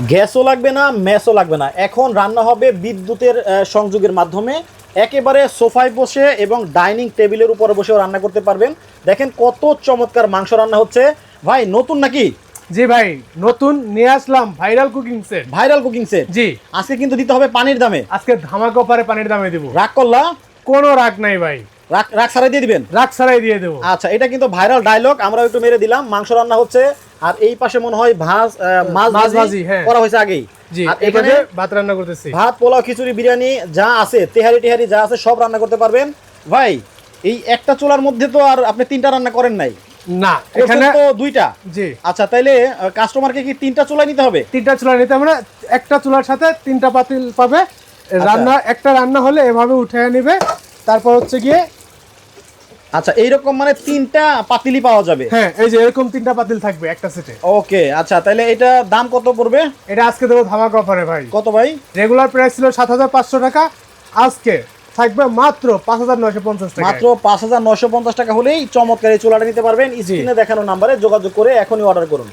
গ্যাসও লাগবে না, ম্যাসও লাগবে না, এখন রান্না হবে বিদ্যুতের সংযোগের মাধ্যমে। একেবারে সোফায় বসে এবং ডাইনিং টেবিলের উপরে বসেও রান্না করতে পারবেন। দেখেন কত চমৎকার মাংস রান্না হচ্ছে। ভাই নতুন নাকি? জি ভাই, নতুন নিয়ে আসলাম viral cooking set. Viral cooking set. জি, আজকে কিন্তু দিতে হবে পানির দামে। আজকে ধামাকা অফারে পানির দামে দিব। রাগ করলা? কোনো রাগ নাই ভাই, রাগ রাগ ছাড়াই দিয়ে দিবেন? রাগ ছাড়াই দিয়ে দেবো। আচ্ছা, এটা কিন্তু ভাইরাল ডায়লগ, আমরা একটু মেরে দিলাম। মাংস রান্না হচ্ছে, আর এই পাশে মনে হয় মাছ ভাজি হ্যাঁ করা হয়েছে আগেই। জি, আর এখানে এখানে ভাত রান্না করতেছি। ভাত, পোলাও, খিচুড়ি, বিরিয়ানি যা আছে, তেহারি টেহারি যা আছে সব রান্না করতে পারবেন। ভাই এই একটা চুলার মধ্যে তো আর আপনি 3টা রান্না করেন নাই? না, এখানে এখানে তো 2টা। জি, আচ্ছা, তাইলে কাস্টমারকে কি 3টা চুলা নিতে হবে? 3টা চুলা নিতে হবে না, একটা চুলার সাথে 3টা পাতিল পাবে। রান্না একটা রান্না হলে এভাবে উঠে নেবে, তারপর হচ্ছে গিয়ে আচ্ছা, এইরকম মানে 3টা পাতিলই পাওয়া যাবে? হ্যাঁ, এই যে এরকম 3টা পাতিল থাকবে একটা সেটে। ওকে, আচ্ছা, তাহলে এটা দাম কত পড়বে? এটা আজকে দেবো ধামাকা অফারে ভাই। কত ভাই? রেগুলার প্রাইস ছিল 7,500 টাকা, আজকে থাকবে মাত্র 5,950 টাকা। মাত্র 5,950 টাকা হলেই চমৎকার এই চুলাটা নিতে পারবেন। স্ক্রিনে দেখানো নাম্বারে যোগাযোগ করে এখনই অর্ডার করুন।